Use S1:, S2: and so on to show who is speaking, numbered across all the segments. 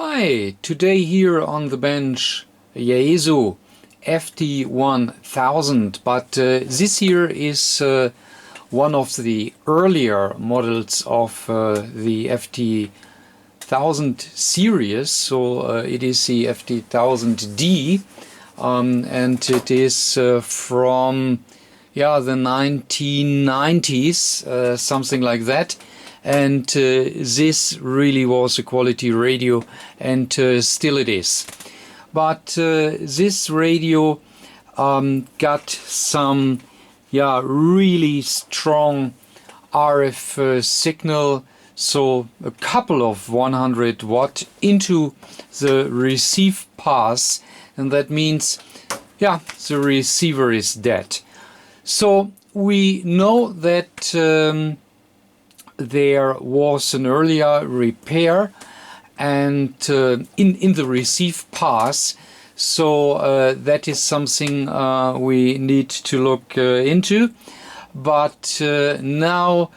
S1: Hi, today here on the bench Yaesu FT-1000, but this here is one of the earlier models of the FT-1000 series, so it is the FT-1000 D, and it is from the 1990s, something like that. And this really was a quality radio, and still it is. But this radio got some really strong RF signal, so a couple of 100 watt into the receive pass, and that means the receiver is dead. So we know that there was an earlier repair and in the receive pass, so that is something we need to look into. But now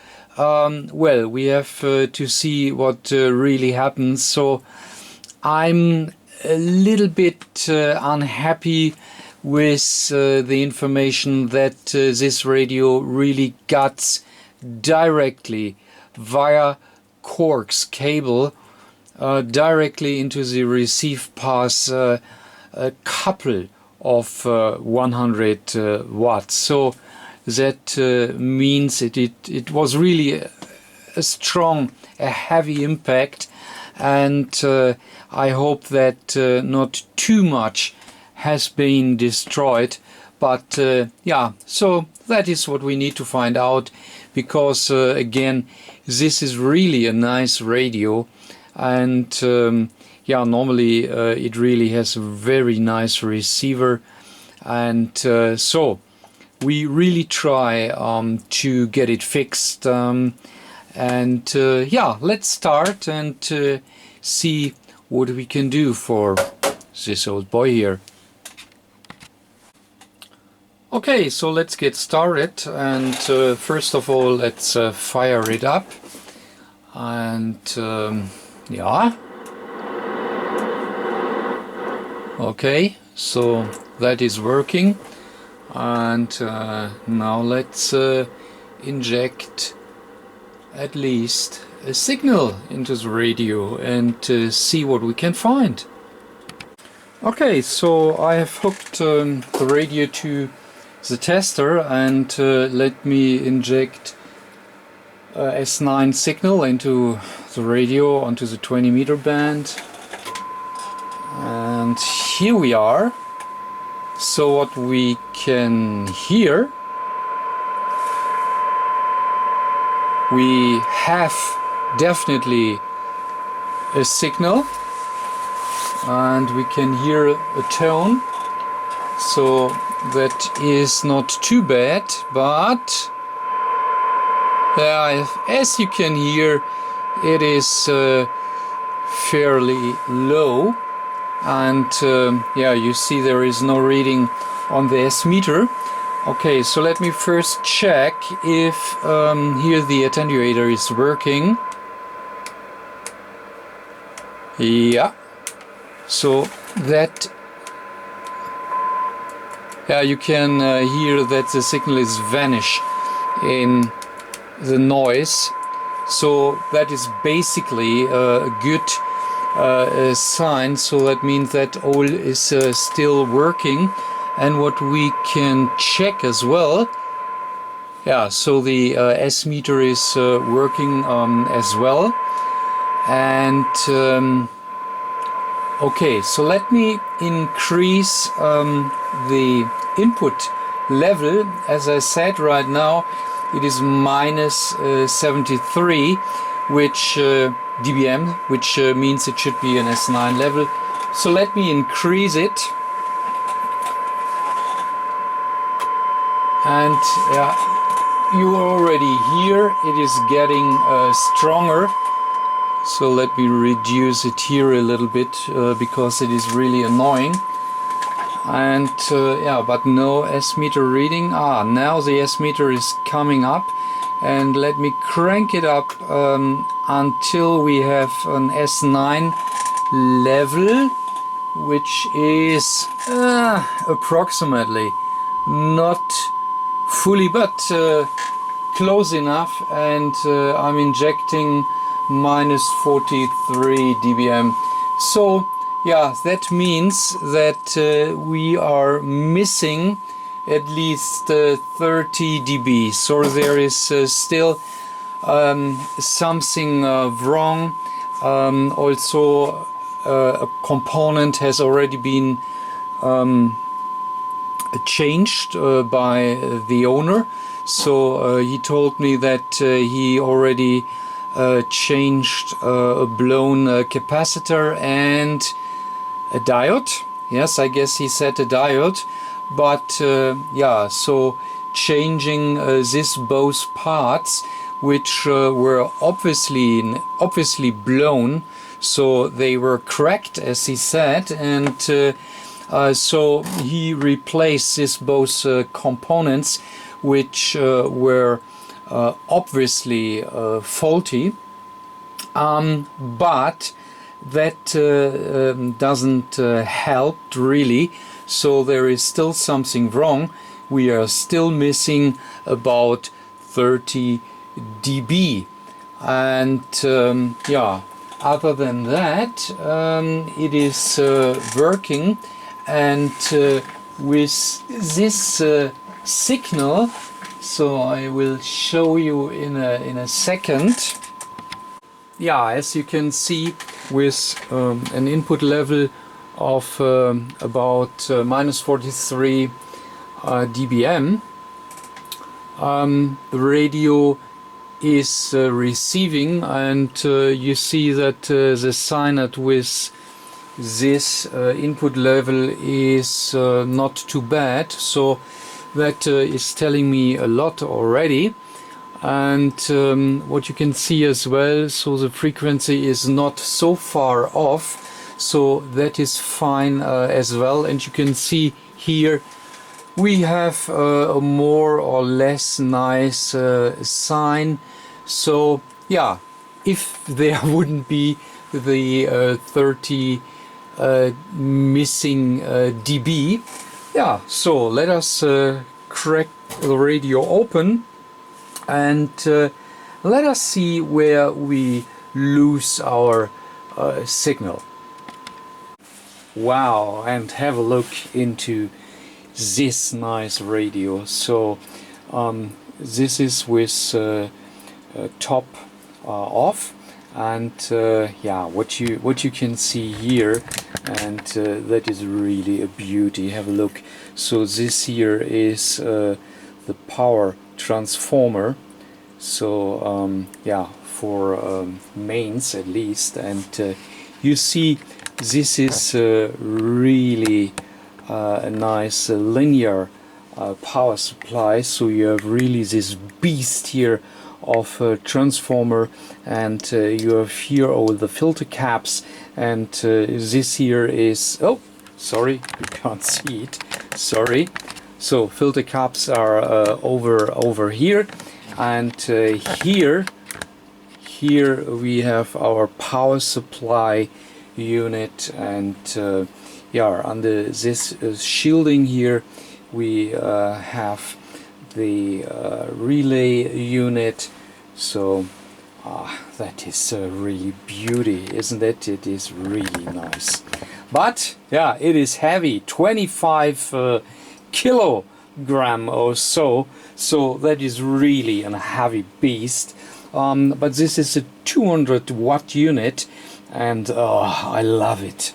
S1: we have to see what really happens. So I'm a little bit unhappy with the information that this radio really got directly via coax cable directly into the receive pass a couple of 100 watts. So that means it was really a strong, a heavy impact, and I hope that not too much has been destroyed. But so that is what we need to find out, because again, this is really a nice radio, and normally it really has a very nice receiver, and so we really try to get it fixed, and let's start and see what we can do for this old boy here. Okay, so let's get started, and first of all let's fire it up, and okay, so that is working, and now let's inject at least a signal into the radio and see what we can find. Okay, so I have hooked the radio to the tester, and let me inject S9 signal into the radio onto the 20 meter band, and here we are. So what we can hear, we have definitely a signal, and we can hear a tone, so that is not too bad. But as you can hear, it is fairly low, and you see there is no reading on the S meter. Okay, so let me first check if here the attenuator is working. So that you can hear that the signal is vanish in the noise, so that is basically a good sign. So that means that all is still working. And what we can check as well, so the S meter is working as well. And okay, so let me increase the input level. As I said, right now it is minus 73 dBm, which means it should be an S9 level. So let me increase it, and you already hear it is getting stronger. So let me reduce it here a little bit, because it is really annoying. And but no S meter reading. Now the S meter is coming up, and let me crank it up until we have an S9 level, which is approximately not fully, but close enough, and I'm injecting minus 43 dBm. So yeah, that means that we are missing at least 30 dB. So there is still something wrong. Also, a component has already been changed by the owner. So he told me that he already changed a blown capacitor and a diode. Yes, I guess he said a diode. But yeah, so changing these both parts, which were obviously blown, so they were cracked, as he said, and so he replaced these both components, which were obviously faulty, but that doesn't help really. So there is still something wrong. We are still missing about 30 dB, and yeah, other than that it is working. And with this signal, so I will show you in a second. Yeah, as you can see, with an input level of about minus 43 dBm, the radio is receiving, and you see that the synod with this input level is not too bad. So that is telling me a lot already. And what you can see as well, so the frequency is not so far off, so that is fine as well. And you can see here we have a more or less nice sign. So yeah, if there wouldn't be the 30 missing dB, yeah, so let us crack the radio open and let us see where we lose our signal. Wow, and have a look into this nice radio. So this is with top off, and yeah, what you can see here, and that is really a beauty. Have a look. So this here is the power transformer, so yeah, for mains at least. And you see this is really a nice linear power supply. So you have really this beast here of transformer, and you have here all the filter caps, and this here is, oh sorry, you can't see it, sorry. So filter caps are over here, and here we have our power supply unit, and yeah, under this shielding here we have the relay unit. So that is really beauty, isn't it? It is really nice. But yeah, it is heavy, 25 kilogram or so. So that is really a heavy beast. But this is a 200 watt unit, and I love it.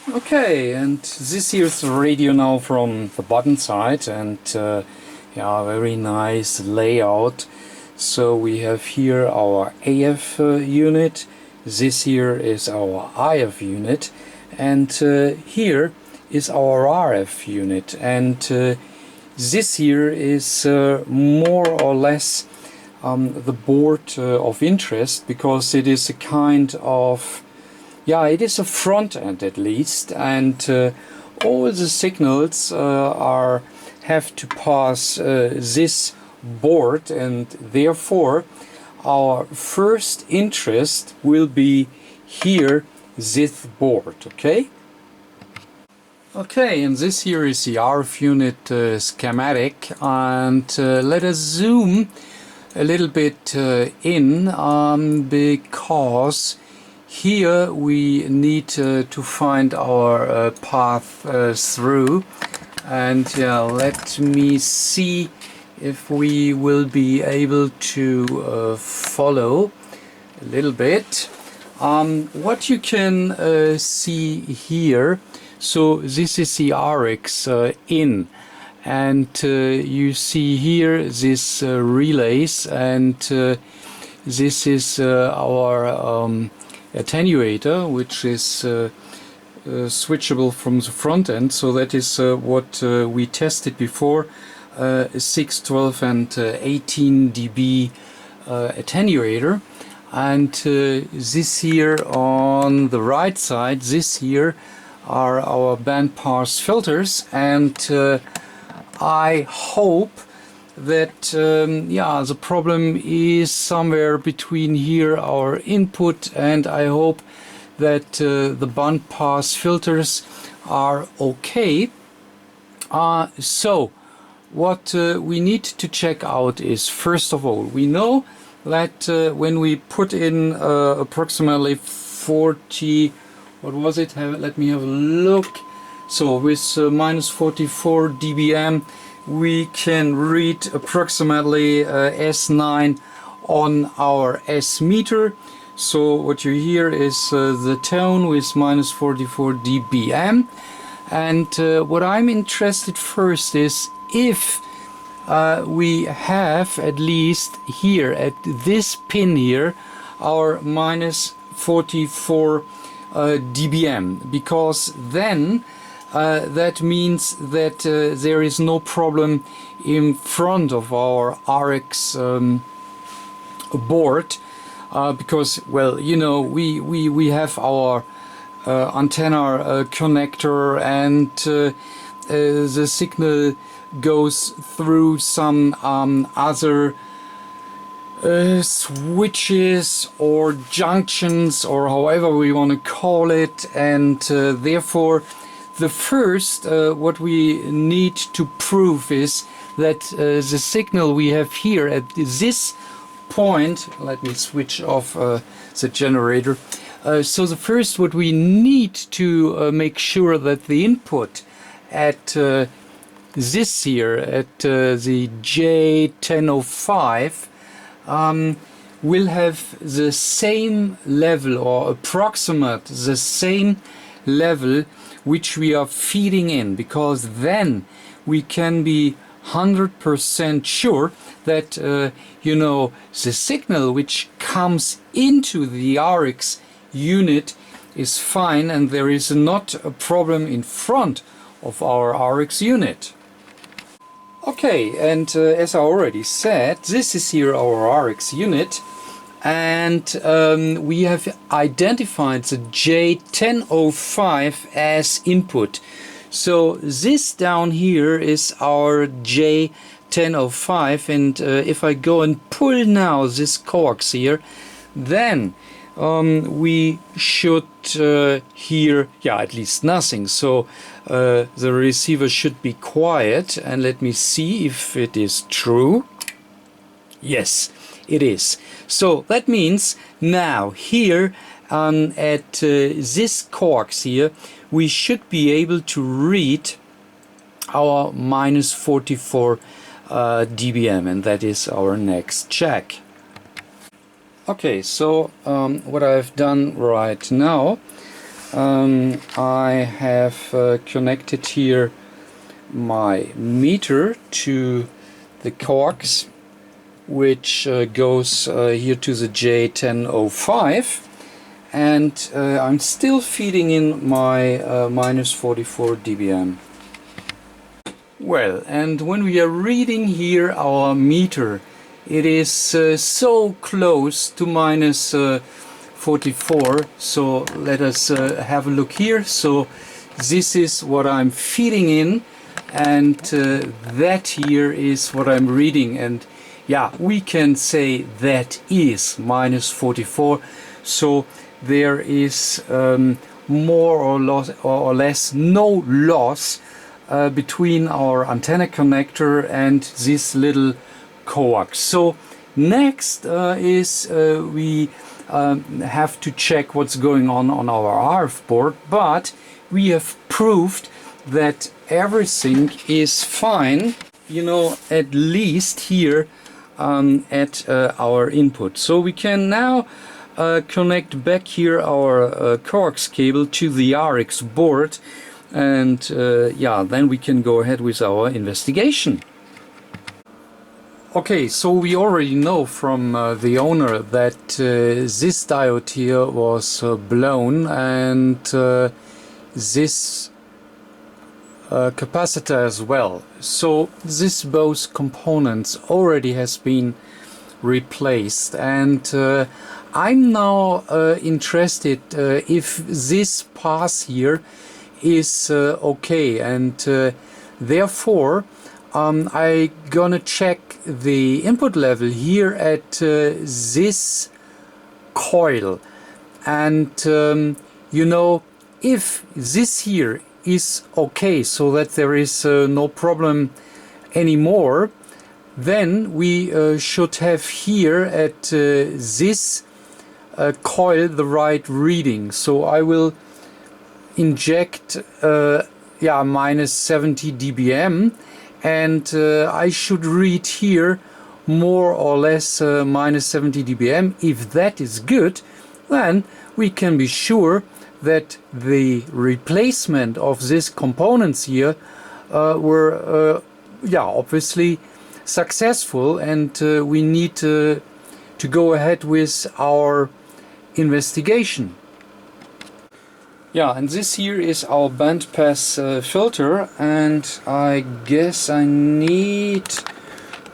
S1: Okay, and this here's the radio now from the bottom side, and yeah, very nice layout. So we have here our AF unit, this here is our IF unit, and here is our RF unit, and this here is more or less the board of interest, because it is a kind of, yeah, it is a front end at least, and all the signals have to pass this board, and therefore our first interest will be here this board. Okay. Okay, and this here is the RF unit schematic, and let us zoom a little bit in because here we need to find our path through, and let me see if we will be able to follow a little bit. What you can see here, so this is the RX in, and you see here this relays, and this is our attenuator, which is switchable from the front end. So that is what we tested before, 6, 12 and 18 dB attenuator. And this here on the right side, this here are our bandpass filters, and I hope that the problem is somewhere between here, our input, and I hope that the bandpass filters are okay. So what we need to check out is, first of all, we know that when we put in approximately 40, what was it? Let me have a look. So with minus 44 dBm, we can read approximately S9 on our S meter. So what you hear is the tone with minus 44 dBm. And what I'm interested first is if we have at least here at this pin here our minus 44 dBm, because then that means that there is no problem in front of our RX board, because, well, you know, we have our antenna connector, and the signal goes through some other switches or junctions, or however we want to call it, and therefore the first what we need to prove is that the signal we have here at this point, let me switch off the generator. So the first what we need to make sure that the input at this here, at the J1005, will have the same level, or approximate the same level which we are feeding in, because then we can be 100% sure that you know, the signal which comes into the RX unit is fine, and there is not a problem in front of our RX unit. Okay, and as I already said, this is here our RX unit, and we have identified the J1005 as input. So this down here is our J1005, and if I go and pull now this coax here, then we should hear, at least nothing. So the receiver should be quiet, and let me see if it is true. Yes, it is. So that means now here at this coax here, we should be able to read our minus 44 dBm, and that is our next check. Okay, so what I've done right now, I have connected here my meter to the coax, which goes here to the J1005, and I'm still feeding in my minus 44 dBm. Well, and when we are reading here our meter, it is so close to minus 44, so let us have a look here. So this is what I'm feeding in, and that here is what I'm reading, and we can say that is minus 44. So there is more or less no loss between our antenna connector and this little coax. So next is we have to check what's going on our RF board, but we have proved that everything is fine, you know, at least here at our input. So we can now connect back here our coax cable to the RX board, and yeah, then we can go ahead with our investigation. Okay, so we already know from the owner that this diode here was blown, and this capacitor as well. So this both components already has been replaced, and I'm now interested if this pass here is okay, and therefore I gonna check the input level here at this coil, and you know, if this here is okay, so that there is no problem anymore, then we should have here at this coil the right reading. So I will inject yeah, minus 70 dBm, and I should read here more or less minus 70 dBm. If that is good, then we can be sure that the replacement of these components here were yeah, obviously successful, and we need to go ahead with our investigation. Yeah, and this here is our bandpass filter, and I guess I need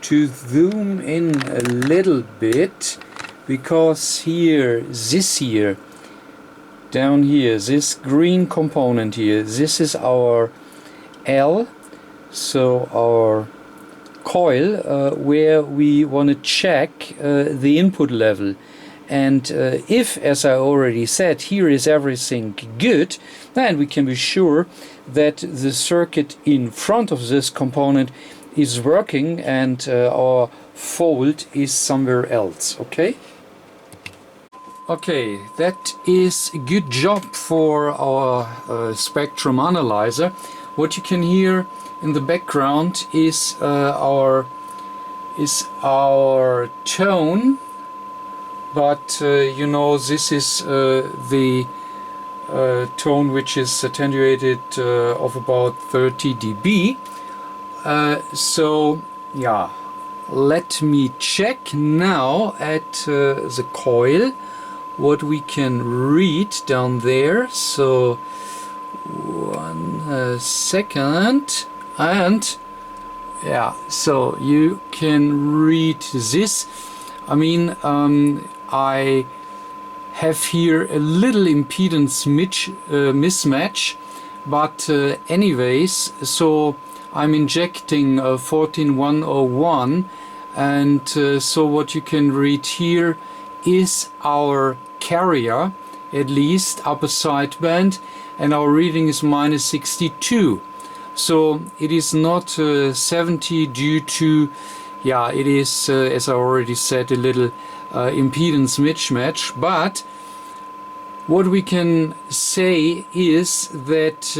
S1: to zoom in a little bit, because here, this here, down here, this green component here, this is our L, so our coil where we want to check the input level. And if, as I already said, here is everything good, then we can be sure that the circuit in front of this component is working, and our fault is somewhere else. Okay? Okay, that is a good job for our spectrum analyzer. What you can hear in the background is our tone. But you know, this is the tone which is attenuated of about 30 dB. So yeah, let me check now at the coil what we can read down there. So 1 second, and yeah, so you can read this. I mean, I have here a little impedance mismatch, but anyways, so I'm injecting 14101, and so what you can read here is our carrier, at least upper sideband, and our reading is minus 62. So it is not 70 due to, yeah, it is, as I already said, a little impedance mismatch, but what we can say is that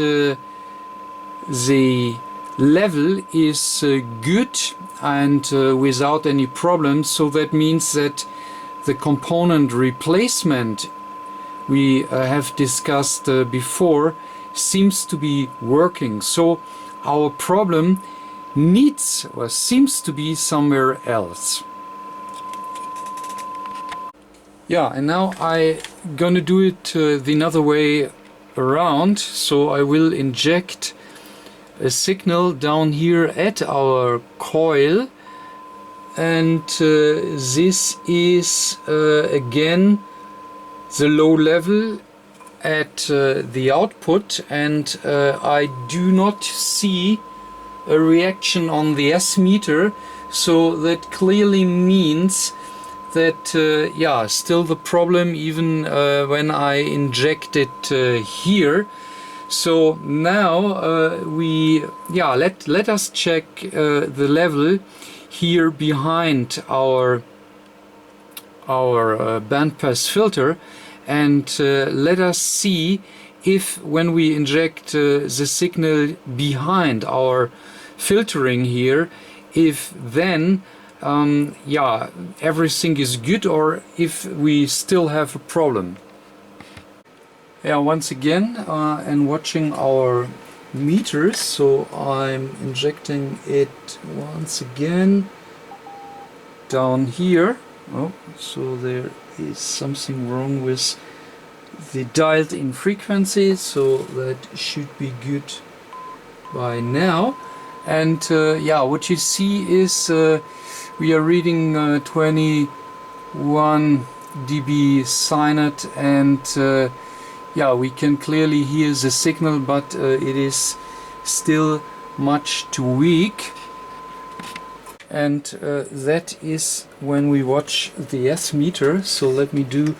S1: the level is good and without any problems. So that means that the component replacement we have discussed before seems to be working. So our problem needs or seems to be somewhere else. Yeah, and now I'm gonna do it the another way around. So I will inject a signal down here at our coil, and this is again the low level at the output, and I do not see a reaction on the S meter, so that clearly means that yeah, still the problem even when I inject it here. So now let us check the level here behind our bandpass filter, and let us see if when we inject the signal behind our filtering here, if then yeah, everything is good or if we still have a problem. Yeah, once again, and watching our meters, so I'm injecting it once again down here. Oh, so there is something wrong with the dialed in frequency, so that should be good by now. And yeah, what you see is we are reading 21 dB sinus, and yeah, we can clearly hear the signal, but it is still much too weak. And that is when we watch the S meter. So let me do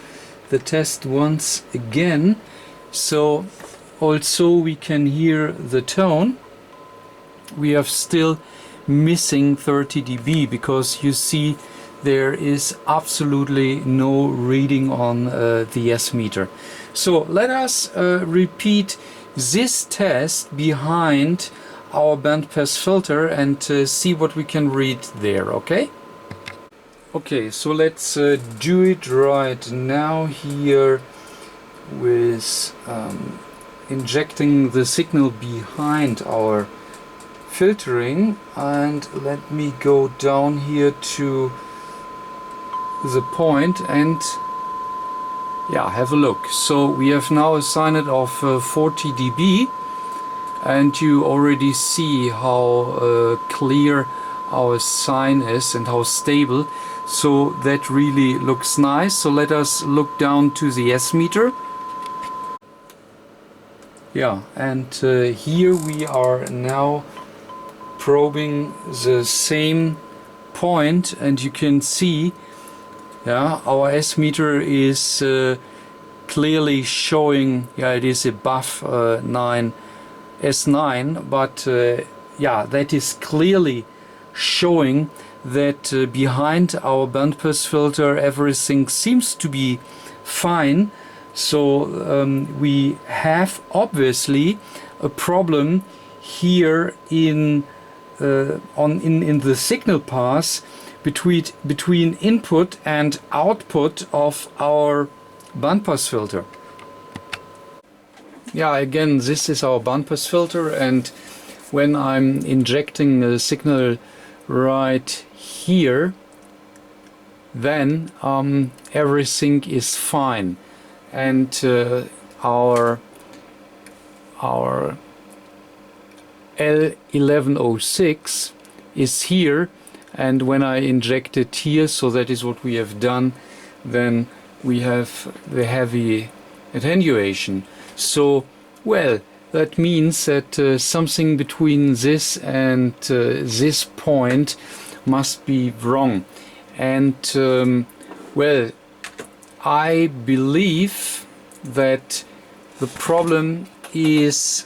S1: the test once again. So also we can hear the tone. We are still missing 30 dB because you see there is absolutely no reading on the S meter. So let us repeat this test behind our bandpass filter and see what we can read there, okay? Okay, so let's do it right now here with injecting the signal behind our filtering, and let me go down here to the point and yeah, have a look. So we have now a sinus of 40 dB, and you already see how clear our sine is and how stable. So that really looks nice. So let us look down to the S meter. Yeah, and here we are now probing the same point, and you can see, yeah, our S meter is clearly showing, yeah, it is above S9, but yeah, that is clearly showing that behind our bandpass filter everything seems to be fine. So we have obviously a problem here in the signal path between input and output of our bandpass filter. Yeah, again, this is our bandpass filter, and when I'm injecting a signal right here, then everything is fine, and our L1106 is here, and when I inject it here, so that is what we have done, then we have the heavy attenuation. So, well, that means that something between this and this point must be wrong. And well, I believe that the problem is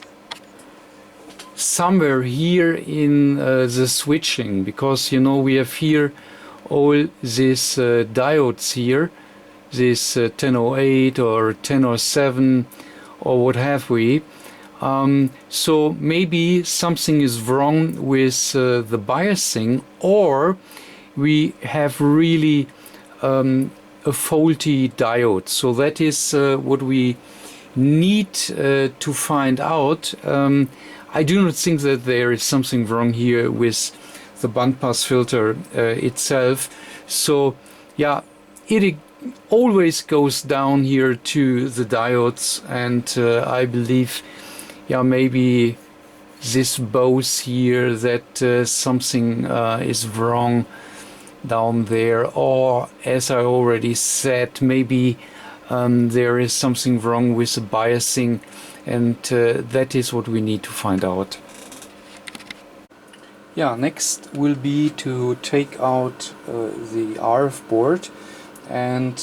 S1: somewhere here in the switching, because you know we have here all these diodes here, this 1008 or 1007 or what have we. So maybe something is wrong with the biasing, or we have really a faulty diode. So that is what we need to find out. I do not think that there is something wrong here with the bandpass filter itself. So yeah, it always goes down here to the diodes, and I believe, yeah, maybe this both here, that something is wrong down there, or as I already said, maybe there is something wrong with the biasing, and that is what we need to find out. Yeah, next will be to take out the RF board. and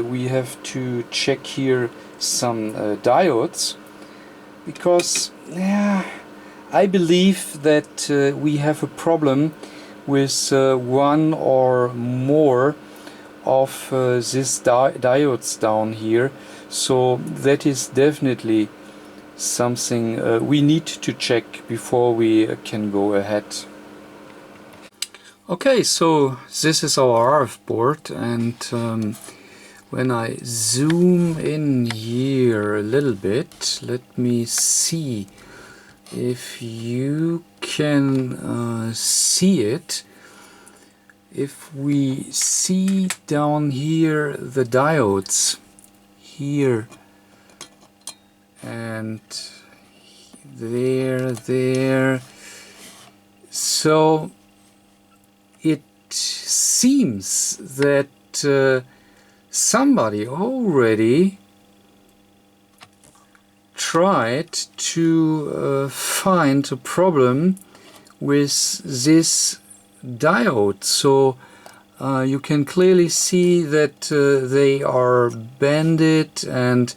S1: we have to check here some diodes, because I believe that we have a problem with one or more of these diodes down here, so that is definitely something we need to check before we can go ahead. Okay, so this is our RF board, and when I zoom in here a little bit, let me see if you can see it. If we see down here the diodes here and there, so it seems that somebody already tried to find a problem with this diode. So you can clearly see that they are bended, and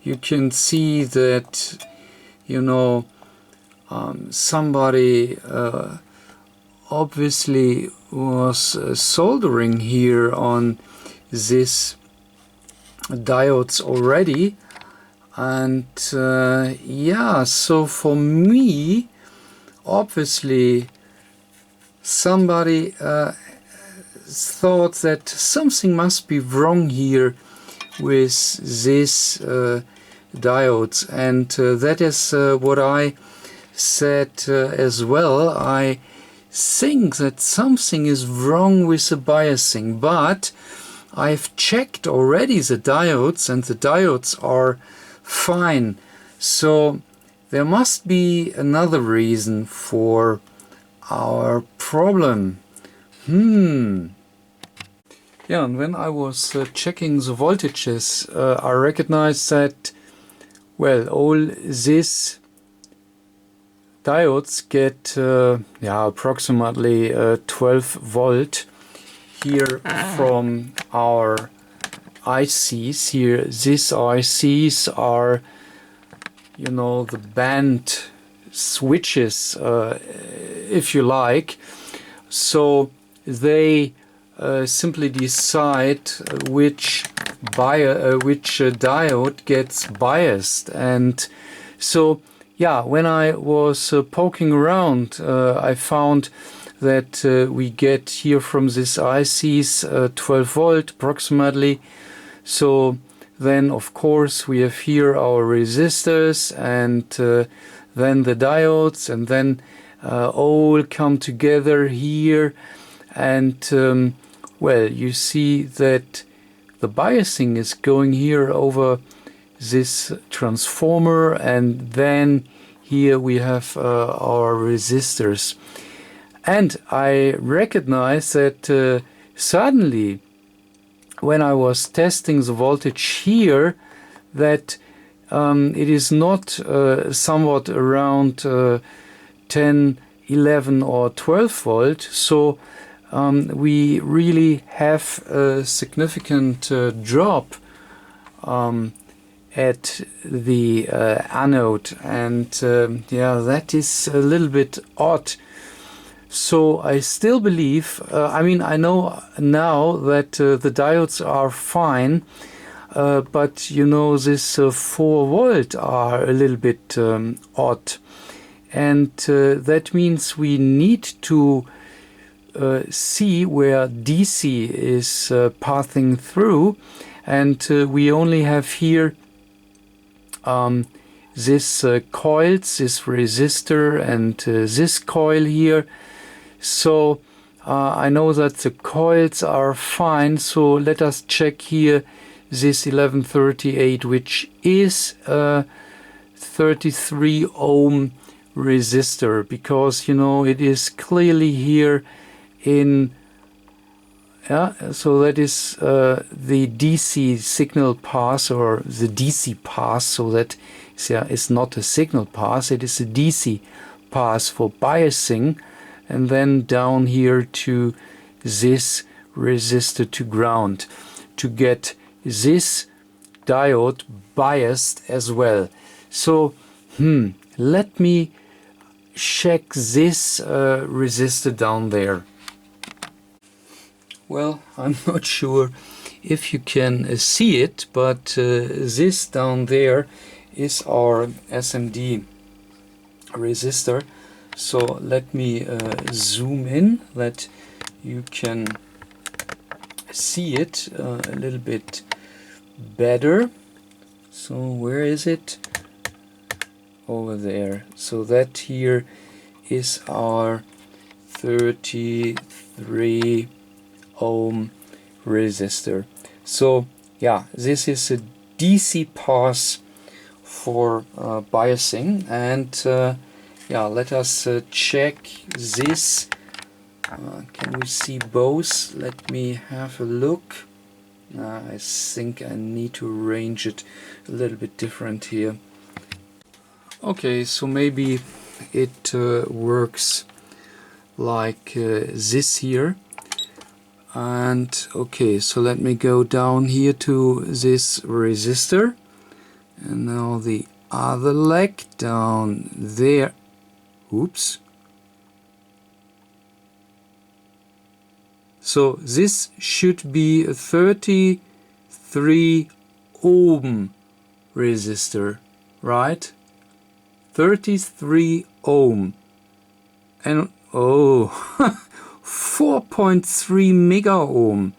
S1: you can see that, you know, somebody obviously was soldering here on this diodes already. And yeah, so for me, obviously somebody thought that something must be wrong here with this diodes, and that is what I said as well. I think that something is wrong with the biasing, but I've checked already the diodes, and the diodes are fine. So there must be another reason for our problem. Yeah, and when I was checking the voltages, I recognized that, well, all these diodes get approximately 12 volt here from our ICs here. These ICs are, you know, the band switches, if you like. So they simply decide which diode gets biased. And so yeah, when I was poking around, I found that we get here from these ICs 12 volt approximately. So then of course we have here our resistors, and then the diodes, and then all come together here, and well, you see that the biasing is going here over this transformer, and then here we have our resistors. And I recognize that suddenly when I was testing the voltage here, that it is not somewhat around 10, 11 or 12 volt. So we really have a significant drop at the anode, and yeah, that is a little bit odd. So I still believe, I mean, I know now that the diodes are fine, but you know, this 4 volt are a little bit odd, and that means we need to see where DC is passing through, and we only have here this coils, this resistor, and this coil here. So I know that the coils are fine, so let us check here this 1138, which is a 33 ohm resistor, because you know it is clearly here in, yeah, so that is the DC signal pass, or the DC pass, so that is not a signal pass, it is a DC pass for biasing, and then down here to this resistor to ground. to get this diode biased as well. So let me check this resistor down there. Well, I'm not sure if you can see it, but this down there is our SMD resistor. So let me zoom in that you can see it a little bit better. So where is it? Over there. So that here is our 33 ohm resistor. So yeah, this is a DC pass for biasing, and yeah, let us check this. Can we see both? Let me have a look. I think I need to arrange it a little bit different here. Okay, so maybe it works like this here. And okay, so let me go down here to this resistor, and now the other leg down there. Oops. So this should be a 33 ohm resistor, right? 33 ohm. And oh, 4.3 mega ohm.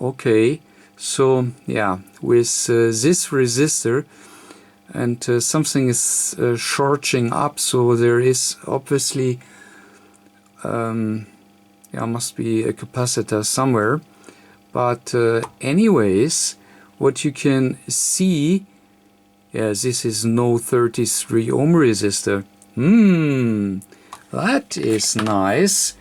S1: Okay, so yeah, with this resistor, and something is charging up, so there is obviously yeah, must be a capacitor somewhere. But anyways, what you can see, yeah, this is no 33 ohm resistor. That is nice.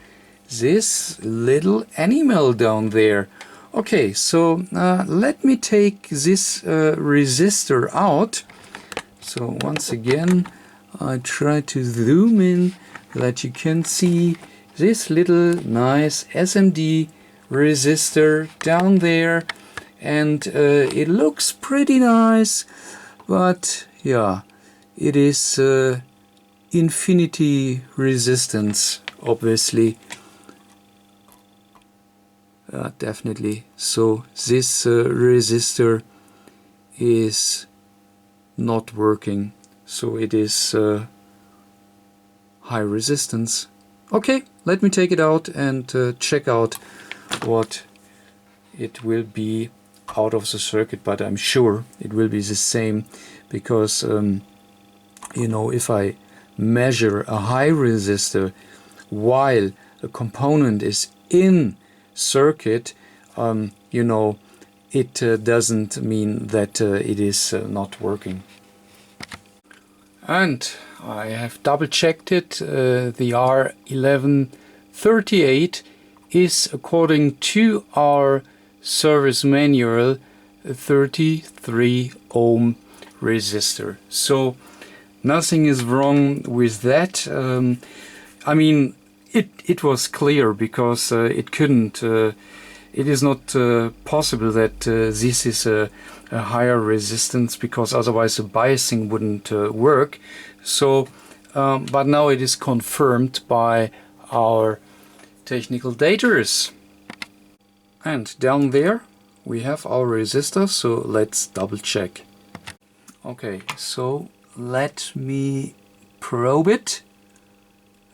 S1: This little animal down there. Okay, so let me take this resistor out. So once again, I try to zoom in that you can see this little nice SMD resistor down there, and it looks pretty nice, but yeah, it is infinity resistance, obviously. Definitely. So this resistor is not working, so it is high resistance. Okay, let me take it out and check out what it will be out of the circuit, but I'm sure it will be the same, because you know, if I measure a high resistor while a component is in circuit, you know, it doesn't mean that it is not working. And I have double checked it. The R1138 is, according to our service manual, a 33 ohm resistor. So nothing is wrong with that. I mean, it was clear, because it couldn't, it is not possible that this is a higher resistance, because otherwise the biasing wouldn't work. So, but now it is confirmed by our technical daters. And down there we have our resistor, so let's double check. Okay, so let me probe it,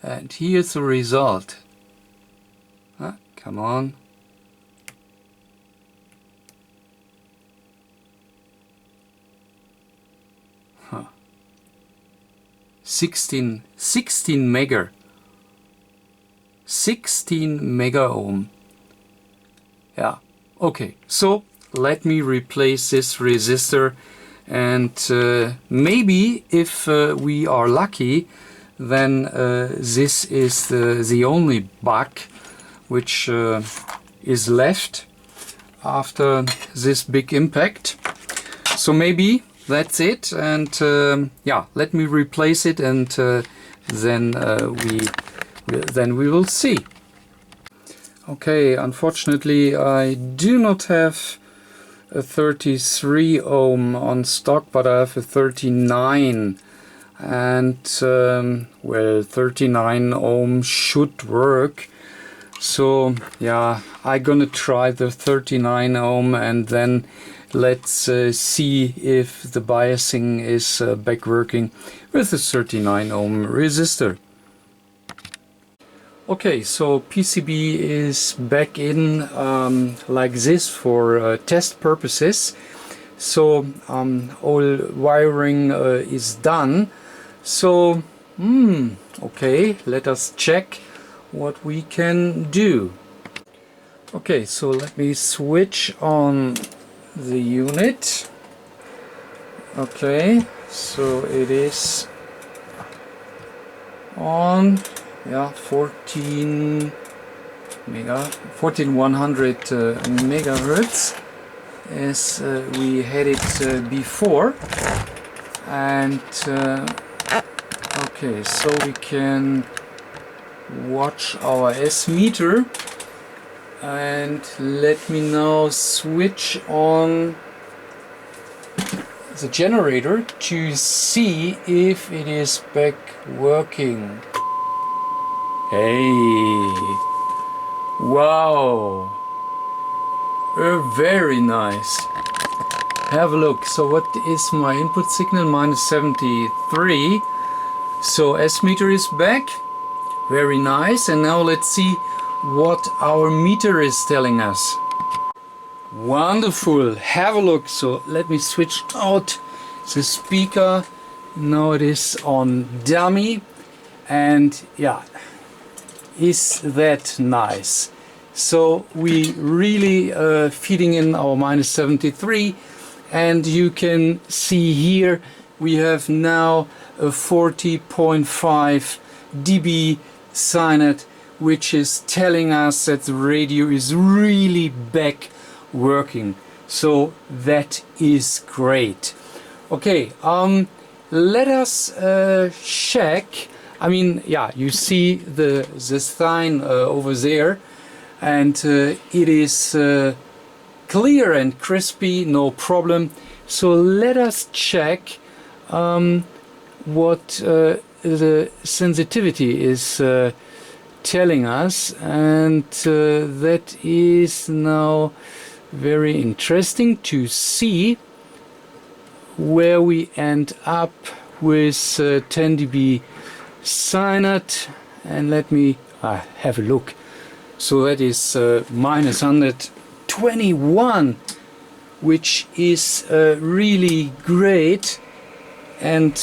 S1: and here's the result. Come on. Huh. 16 mega. 16 mega ohm. Yeah, okay, so let me replace this resistor, and maybe if we are lucky, then this is the only bug which is left after this big impact. So maybe that's it, and yeah, let me replace it, and then we will see. Okay, unfortunately I do not have a 33 ohm on stock, but I have a 39, and well, 39 ohm should work. So yeah, I'm gonna try the 39 ohm, and then let's see if the biasing is back working with the 39 ohm resistor. Okay, so PCB is back in like this for test purposes. So all wiring is done. So okay, let us check what we can do. Okay, so let me switch on the unit. Okay, so it is on. Yeah, 14100 megahertz, as we had it before. And okay, so we can watch our S meter, and let me now switch on the generator to see if it is back working. Hey, wow, very nice. Have a look. So what is my input signal? -73. So S meter is back, very nice. And now let's see what our meter is telling us. Wonderful, have a look. So let me switch out the speaker. Now it is on dummy, and yeah, is that nice? So we really feeding in our -73, and you can see here we have now a 40.5 dB signet, which is telling us that the radio is really back working. So that is great. Okay, let us check. I mean, yeah, you see the sign over there, and it is clear and crispy, no problem. So let us check what the sensitivity is telling us, and that is now very interesting to see where we end up with 10 dB signet. And let me have a look. So that is -121, which is really great. And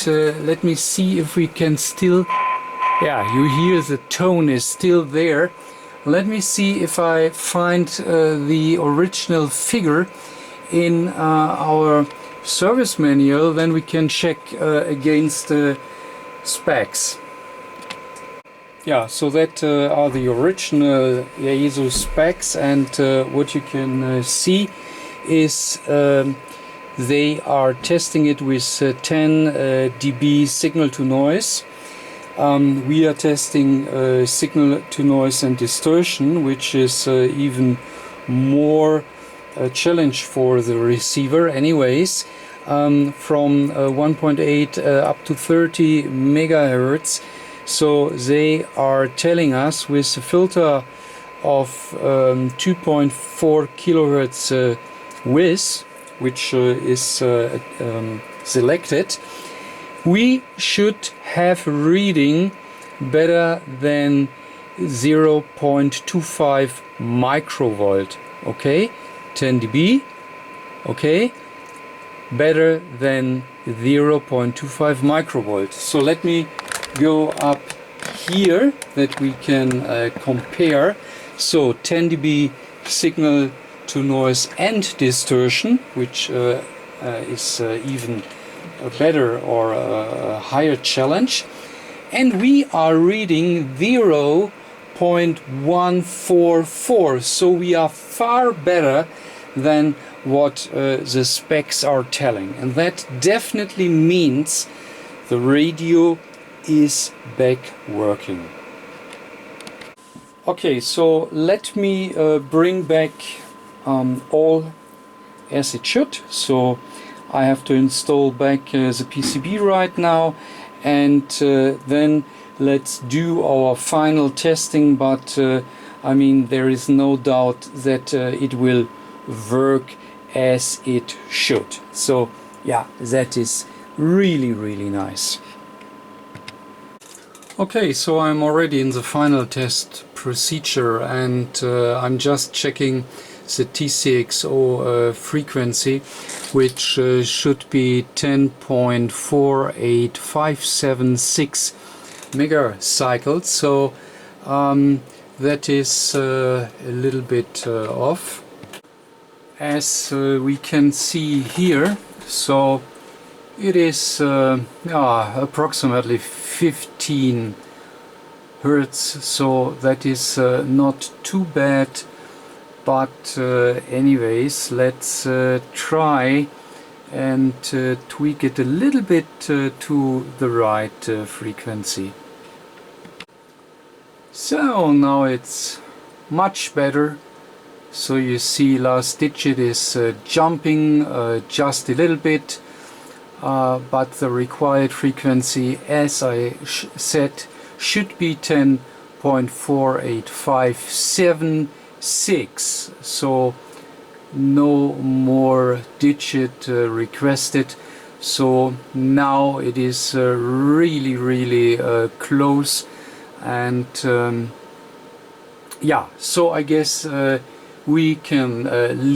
S1: let me see if we can still, yeah, you hear the tone is still there. Let me see if I find the original figure in our service manual, then we can check against the specs. Yeah, so that are the original Yaesu specs, and what you can see is they are testing it with 10 dB signal to noise. We are testing signal to noise and distortion, which is even more a challenge for the receiver anyways, from 1.8 up to 30 megahertz. So they are telling us with a filter of 2.4 kilohertz width, which is selected, we should have a reading better than 0.25 microvolt. Okay, 10 dB. Okay, better than 0.25 microvolt. So let me go up here that we can compare. So 10 dB signal to noise and distortion, which is even a better or a higher challenge, and we are reading 0.144, so we are far better than what the specs are telling, and that definitely means the radio is back working. Okay, so let me bring back all as it should. So I have to install back the PCB right now, and then let's do our final testing. But I mean, there is no doubt that it will work as it should. So yeah, that is really nice. Okay, so I'm already in the final test procedure, and I'm just checking the TCXO frequency, which should be 10.48576 megacycles. So that is a little bit off, as we can see here. So it is approximately 15 Hertz, so that is not too bad. But anyways, let's try and tweak it a little bit to the right frequency. So now it's much better. So you see, last digit is jumping just a little bit, but the required frequency, as I said, should be 10.48576. So no more digit requested. So now it is really close, and yeah, so I guess we can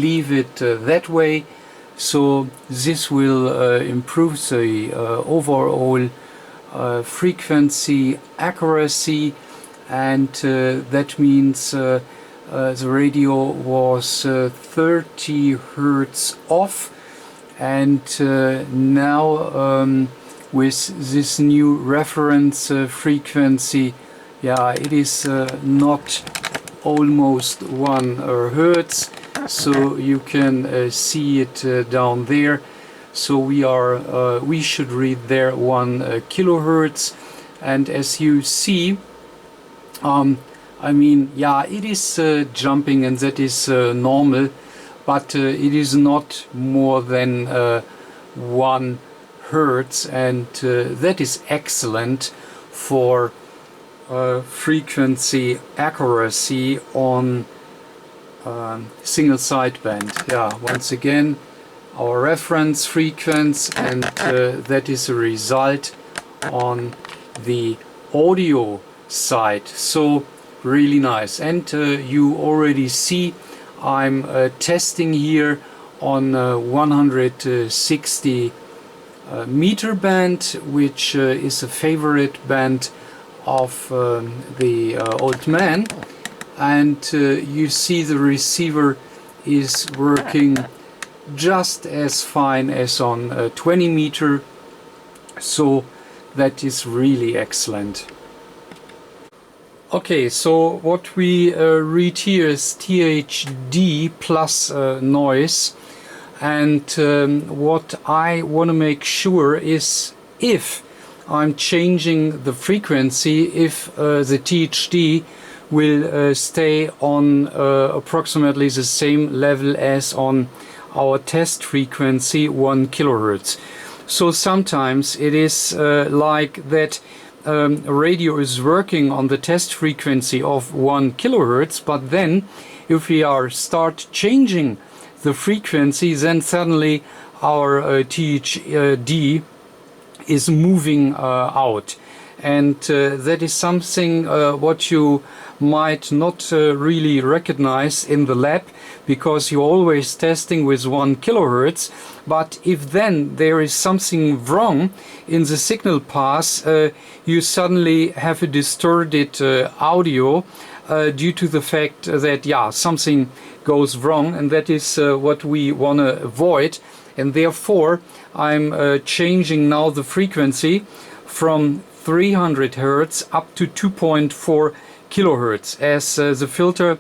S1: leave it that way. So this will improve the overall frequency accuracy, and that means the radio was 30 Hertz off, and now with this new reference frequency, yeah, it is not almost 1 Hertz. So you can see it down there. So we should read there 1 kilohertz, and as you see, I mean, yeah, it is jumping, and that is normal, but it is not more than 1 Hertz, and that is excellent for frequency accuracy on single sideband. Yeah, once again, our reference frequency, and that is a result on the audio side. So really nice. And you already see I'm testing here on 160 meter band, which is a favorite band of the old man. And you see the receiver is working just as fine as on 20 meter, so that is really excellent. Okay, so what we read here is THD plus noise, and what I want to make sure is if I'm changing the frequency, if the THD will stay on approximately the same level as on our test frequency, 1 kilohertz. So sometimes it is like that radio is working on the test frequency of 1 kilohertz, but then if we start changing the frequency, then suddenly our THD is moving out. And that is something what you might not really recognize in the lab, because you're always testing with 1 kilohertz. But if then there is something wrong in the signal path, you suddenly have a distorted audio due to the fact that, yeah, something goes wrong, and that is what we want to avoid. And therefore I'm changing now the frequency from 300 Hertz up to 2.4 kilohertz, as the filter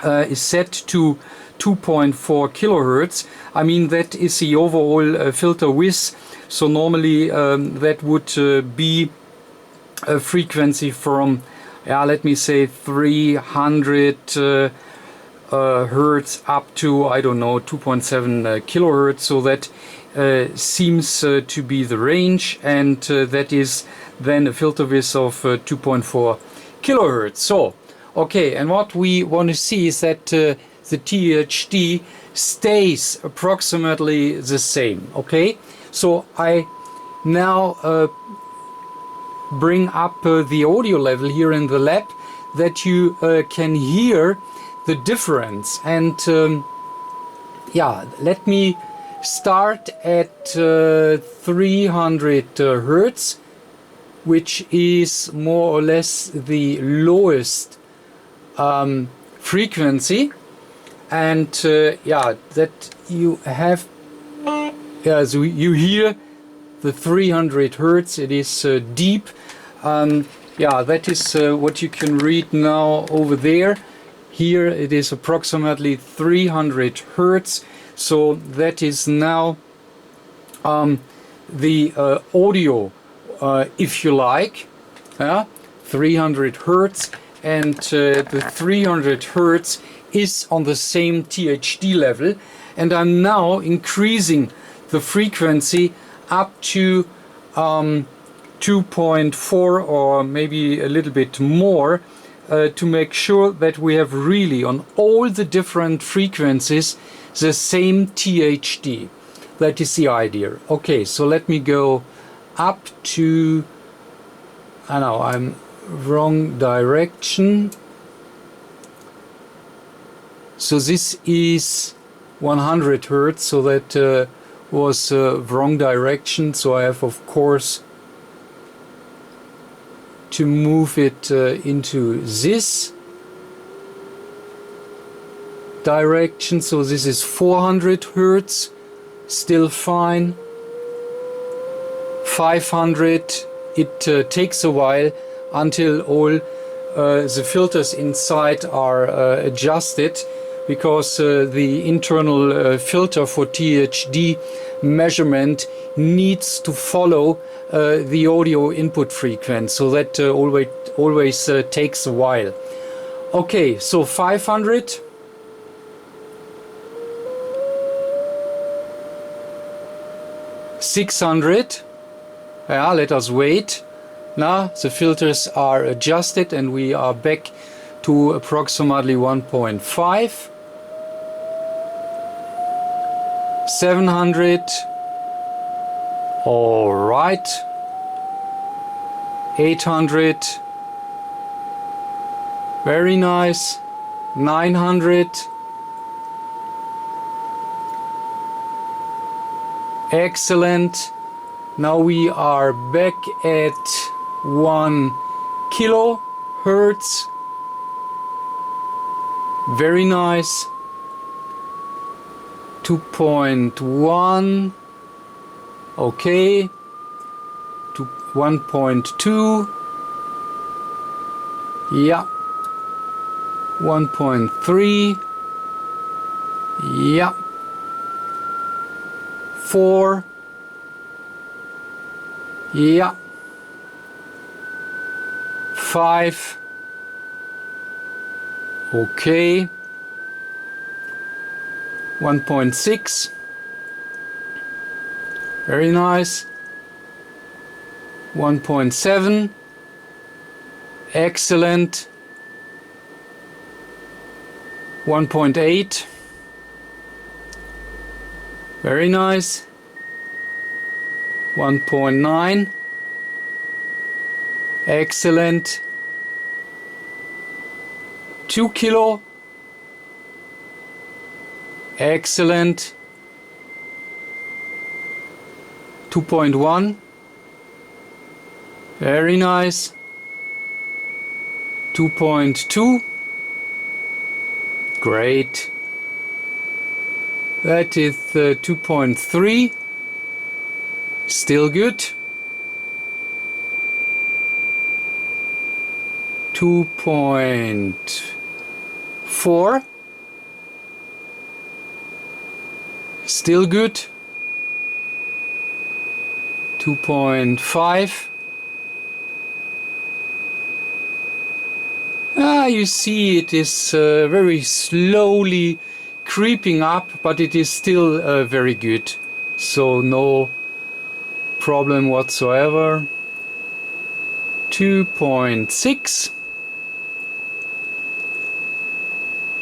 S1: is set to 2.4 kilohertz. I mean, that is the overall filter width. So normally that would be a frequency from, yeah, let me say 300 hertz up to, I don't know, 2.7 kilohertz. So that seems to be the range, and that is then a filter width of 2.4 kilohertz. So okay, and what we want to see is that the THD stays approximately the same. Okay, so I now bring up the audio level here in the lab, that you can hear the difference. And yeah, let me start at 300 hertz, which is more or less the lowest frequency. And yeah, that you have, yeah, so you hear the 300 hertz. It is deep. Yeah, that is what you can read now over there. Here it is approximately 300 hertz. So that is now the audio, if you like, 300 hertz, and the 300 hertz is on the same THD level, and I'm now increasing the frequency up to 2.4 or maybe a little bit more, to make sure that we have really on all the different frequencies the same THD. That is the idea. Okay, so let me go up to, I know I'm wrong direction. So this is 100 hertz, so that was wrong direction. So I have, of course, to move it into this direction. So this is 400 hertz, still fine. 500, it takes a while until all the filters inside are adjusted, because the internal filter for THD measurement needs to follow the audio input frequency, so that always takes a while. Okay, so 500. $600. Yeah, let us wait. Now the filters are adjusted and we are back to approximately 1.5. 700. All right. 800. Very nice. 900. Excellent. Now we are back at 1 kilohertz. Very nice. 2.1. Okay. To 1.2. Yeah. 1.3. Yeah. 4. Yeah. 5. Okay. 1.6. Very nice. 1.7. Excellent. 1.8. Very nice. 1.9. Excellent. 2 kilo. Excellent. 2.1. Very nice. 2.2. Great. That is 2.3. Still good. 2.4. Still good. 2.5. You see it is very slowly creeping up, but it is still very good, so no problem whatsoever. 2.6,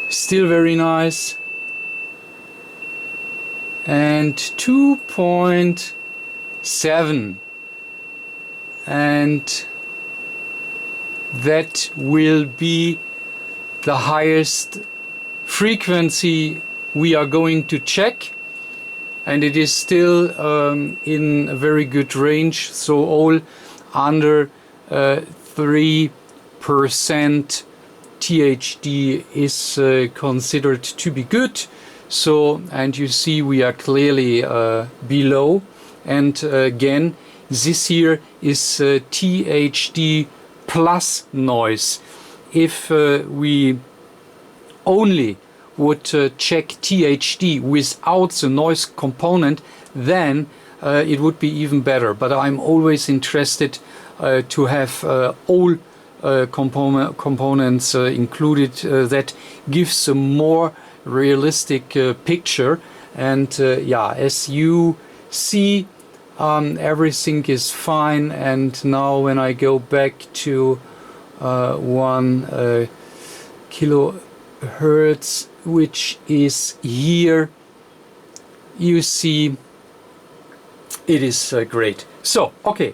S1: still very nice, and 2.7, and that will be the highest frequency we are going to check, and it is still in a very good range, so all under 3% THD is considered to be good. So, and you see we are clearly below, and again this here is THD plus noise. If we only would check THD without the noise component, then it would be even better, but I'm always interested to have all components included. That gives a more realistic picture, and yeah, as you see, everything is fine. And now when I go back to 1 kilohertz, which is here, you see it is great. So okay,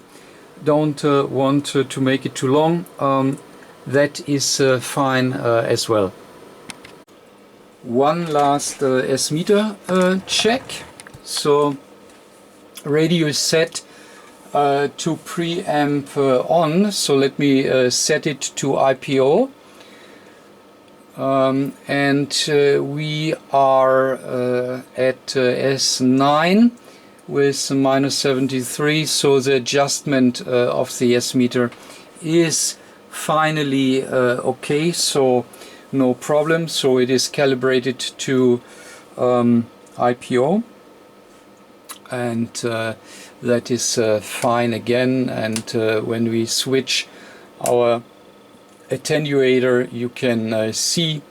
S1: don't want to make it too long. That is fine as well. One last S-meter check. So radio is set to preamp on, so let me set it to IPO, and we are at S9 with -73, so the adjustment of the S-meter is finally okay, so no problem. So it is calibrated to IPO, and that is fine again. And when we switch our attenuator, you can see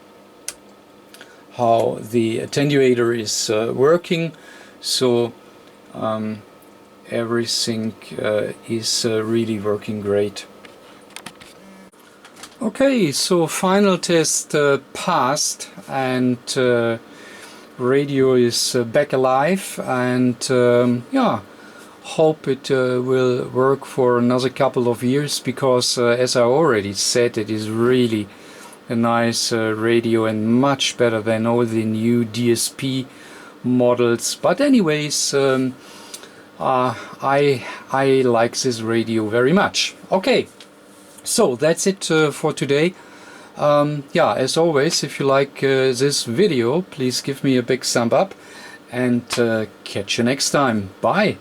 S1: how the attenuator is working. So everything is really working great. Okay, so final test passed, and radio is back alive, and yeah, hope it will work for another couple of years, because as I already said, it is really a nice radio and much better than all the new DSP models. But anyways, I like this radio very much. Okay, so that's it for today. Yeah, as always, if you like this video, please give me a big thumb up, and catch you next time. Bye.